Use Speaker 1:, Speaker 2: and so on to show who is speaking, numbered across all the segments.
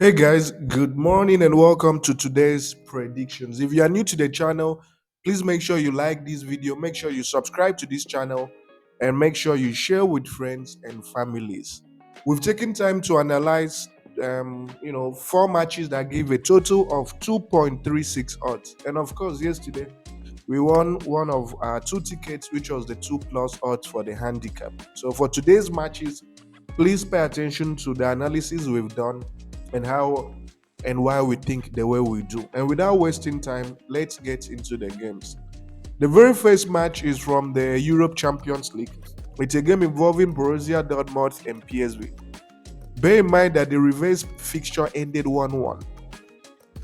Speaker 1: Hey guys, good morning and welcome to today's predictions. If you are new to the channel, please make sure you like this video, make sure you subscribe to this channel, and make sure you share with friends and families. We've taken time to analyze, four matches that gave a total of 2.36 odds. And of course, yesterday we won one of our two tickets, which was the 2 plus odds for the handicap. So for today's matches, please pay attention to the analysis we've done and how and why we think the way we do. And without wasting time, let's get into the games. The very first match is from the Europe Champions League. It's a game involving Borussia Dortmund and PSV. Bear in mind that the reverse fixture ended 1-1.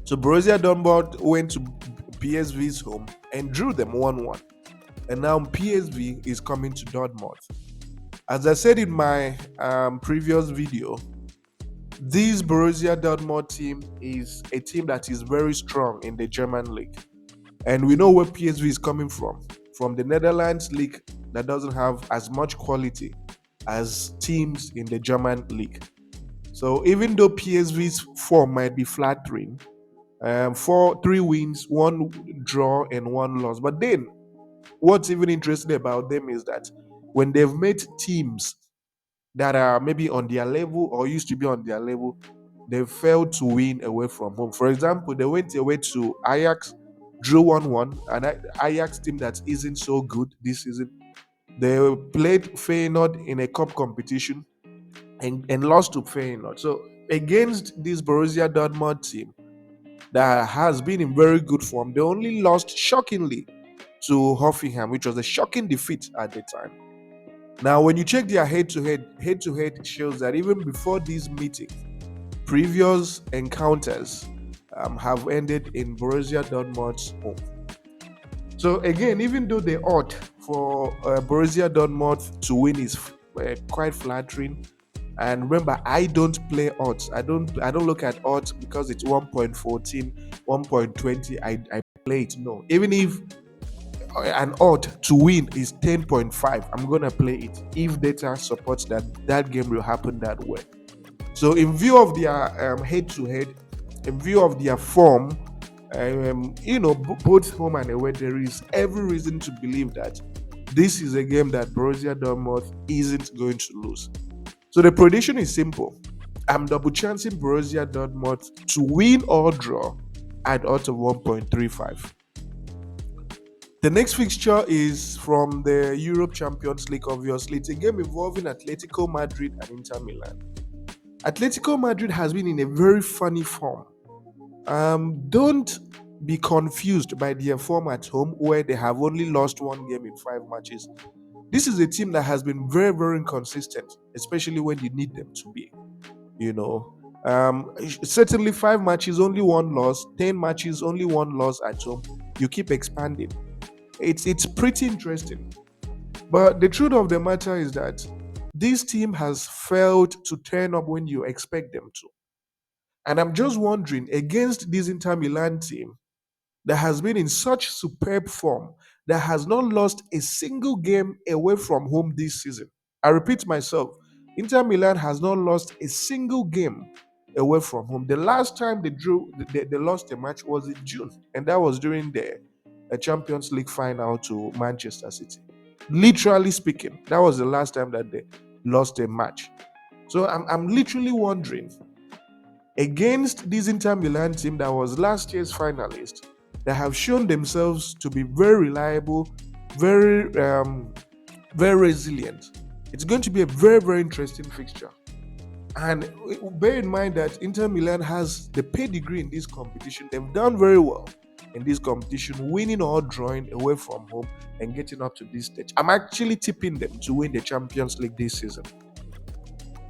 Speaker 1: So Borussia Dortmund went to PSV's home and drew them 1-1. And now PSV is coming to Dortmund. As I said in my previous video, this Borussia Dortmund team is a team that is very strong in the German league. And we know where PSV is coming from the Netherlands league that doesn't have as much quality as teams in the German league. So even though PSV's form might be flattering, 3 wins, 1 draw, and 1 loss, but then what's even interesting about them is that when they've met teams that are maybe on their level or used to be on their level, they failed to win away from home. For example, they went away to Ajax, drew 1-1, and Ajax team that isn't so good this season. They played Feyenoord in a cup competition and lost to Feyenoord. So against this Borussia Dortmund team that has been in very good form, they only lost shockingly to Hoffenheim, which was a shocking defeat at the time. Now, when you check their head-to-head shows that even before this meeting, previous encounters have ended in Borussia Dortmund's home. So again, even though the odd for Borussia Dortmund to win is quite flattering, and remember, I don't play odds. I don't look at odds because it's 1.14, 1.20. I play it. No, even if an odd to win is 10.5, I'm gonna play it if data supports that game will happen that way. So in view of their head-to-head, in view of their form, both home and away, there is every reason to believe that this is a game that Borussia Dortmund isn't going to lose. So the prediction is simple. I'm double chancing Borussia Dortmund to win or draw at odds of 1.35. The next fixture is from the Europe Champions League, obviously. It's a game involving Atletico Madrid and Inter Milan. Atletico Madrid has been in a very funny form. Don't be confused by their form at home, where they have only lost one game in 5 matches. This is a team that has been very, very inconsistent, especially when you need them to be. You know, certainly 5 matches, only 1 loss. 10 matches, only 1 loss at home. You keep expanding. It's pretty interesting. But the truth of the matter is that this team has failed to turn up when you expect them to. And I'm just wondering, against this Inter Milan team that has been in such superb form, that has not lost a single game away from home this season. I repeat myself, Inter Milan has not lost a single game away from home. The last time they lost a match was in June, and that was during the Champions League final to Manchester City. Literally speaking, that was the last time that they lost a match. So I'm literally wondering, against this Inter Milan team that was last year's finalist, that have shown themselves to be very reliable, very very resilient. It's going to be a very, very interesting fixture. And bear in mind that Inter Milan has the pedigree in this competition. They've done very well in this competition, winning or drawing away from home and getting up to this stage. I'm actually tipping them to win the Champions League this season.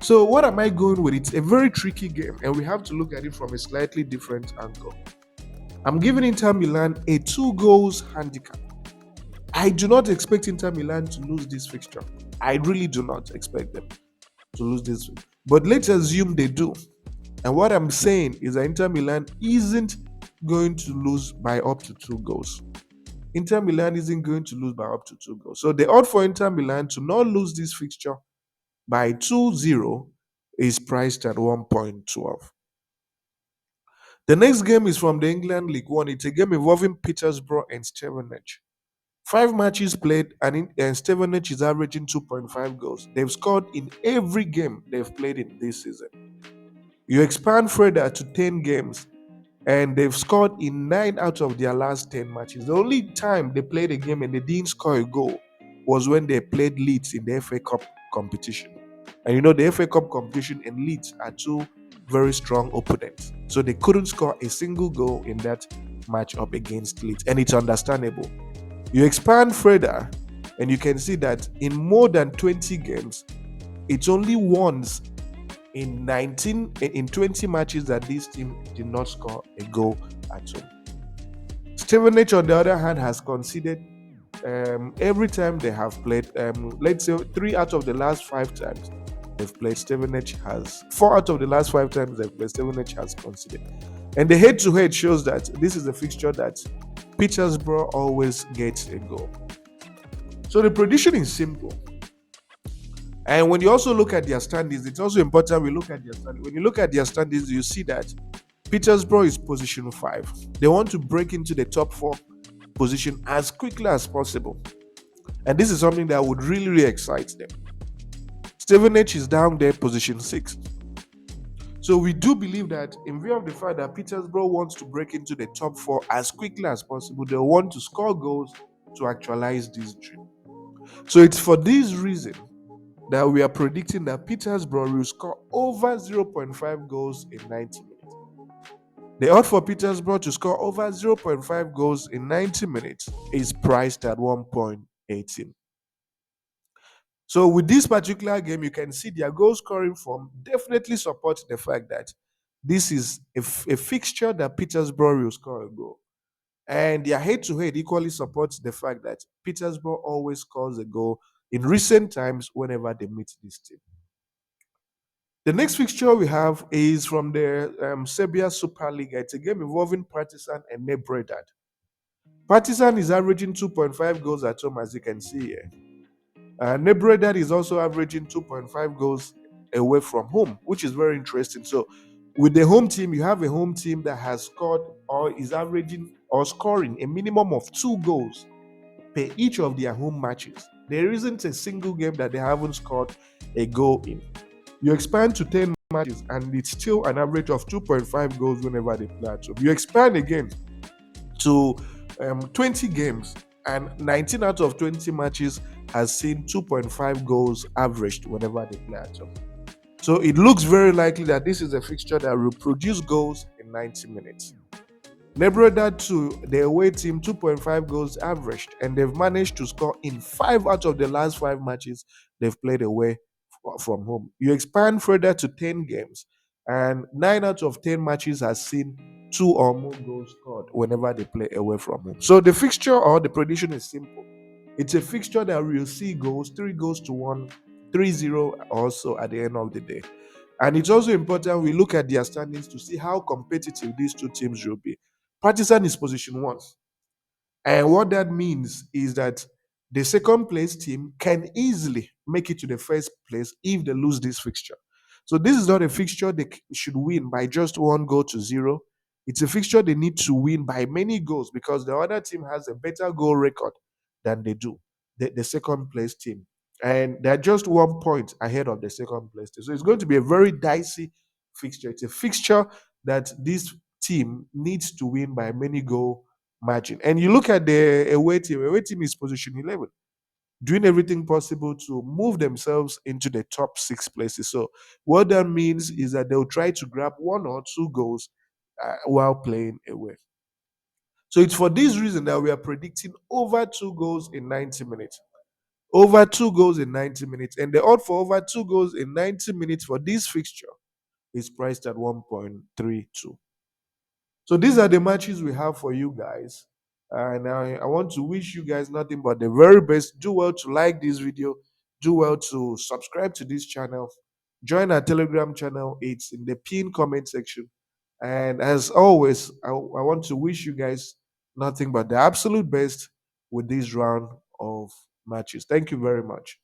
Speaker 1: So what am I going with? It's a very tricky game, and we have to look at it from a slightly different angle. I'm giving Inter Milan a 2 goals handicap. I do not expect Inter Milan to lose this fixture. I really do not expect them to lose this. But let's assume they do. And what I'm saying is that Inter Milan isn't going to lose by up to 2 goals. Inter Milan isn't going to lose by up to 2 goals. So the odd for Inter Milan to not lose this fixture by 2-0 is priced at 1.12. The next game is from the England League One. It's a game involving Petersborough and Stevenage. 5 matches played, and Stevenage is averaging 2.5 goals. They've scored in every game they've played in this season. You expand further to 10 games, and they've scored in 9 out of their last 10 matches. The only time they played a game and they didn't score a goal was when they played Leeds in the FA Cup competition. And you know, the FA Cup competition and Leeds are two very strong opponents. So they couldn't score a single goal in that match up against Leeds, and it's understandable. You expand further, and you can see that in more than 20 games, it's only once in 20 matches that this team did not score a goal at home. Stevenage, on the other hand, has conceded every time they have played. Let's say 3 out of the last 5 times they've played, Stevenage has 4 out of the last 5 times they've played, Stevenage has conceded. And the head-to-head shows that this is a fixture that Petersborough always gets a goal. So the prediction is simple. And when you also look at their standings, it's also important we look at their standings. When you look at their standings, you see that Petersborough is position 5. They want to break into the top 4 position as quickly as possible. And this is something that would really, really excite them. Stevenage is down there, position 6. So we do believe that in view of the fact that Petersborough wants to break into the top 4 as quickly as possible, they want to score goals to actualize this dream. So it's for this reason that we are predicting that Petersborough will score over 0.5 goals in 90 minutes. The odds for Petersborough to score over 0.5 goals in 90 minutes is priced at 1.18. So with this particular game, you can see their goal scoring form definitely supports the fact that this is a fixture that Petersborough will score a goal. And their head-to-head equally supports the fact that Petersborough always scores a goal in recent times whenever they meet this team. The next fixture we have is from the Serbia Super League. It's a game involving Partizan and Nebredad. Partizan is averaging 2.5 goals at home, as you can see here. Nebredad is also averaging 2.5 goals away from home, which is very interesting. So with the home team, you have a home team that has scored or is averaging or scoring a minimum of 2 goals per each of their home matches. There isn't a single game that they haven't scored a goal in. You expand to 10 matches and it's still an average of 2.5 goals whenever they play at home. You expand again to 20 games, and 19 out of 20 matches has seen 2.5 goals averaged whenever they play at home. So it looks very likely that this is a fixture that will produce goals in 90 minutes. Nebredad to the away team, 2.5 goals averaged, and they've managed to score in 5 out of the last 5 matches they've played away from home. You expand further to 10 games, and 9 out of 10 matches has seen 2 or more goals scored whenever they play away from home. So the fixture or the prediction is simple. It's a fixture that will see goals, 3 goals to 1, 3-0 also at the end of the day. And it's also important we look at their standings to see how competitive these two teams will be. Partizan is position 1. And what that means is that the second place team can easily make it to the first place if they lose this fixture. So this is not a fixture they should win by just 1 goal to 0. It's a fixture they need to win by many goals because the other team has a better goal record than they do, the second place team. And they're just 1 point ahead of the second place team. So it's going to be a very dicey fixture. It's a fixture that this team needs to win by many goal margin. And you look at the away team is position 11, doing everything possible to move themselves into the top 6 places. So what that means is that they'll try to grab 1 or 2 goals while playing away. So it's for this reason that we are predicting over 2 goals in 90 minutes. Over 2 goals in 90 minutes. And the odd for over 2 goals in 90 minutes for this fixture is priced at 1.32. So these are the matches we have for you guys. And I want to wish you guys nothing but the very best. Do well to like this video. Do well to subscribe to this channel. Join our Telegram channel. It's in the pinned comment section. And as always, I want to wish you guys nothing but the absolute best with this round of matches. Thank you very much.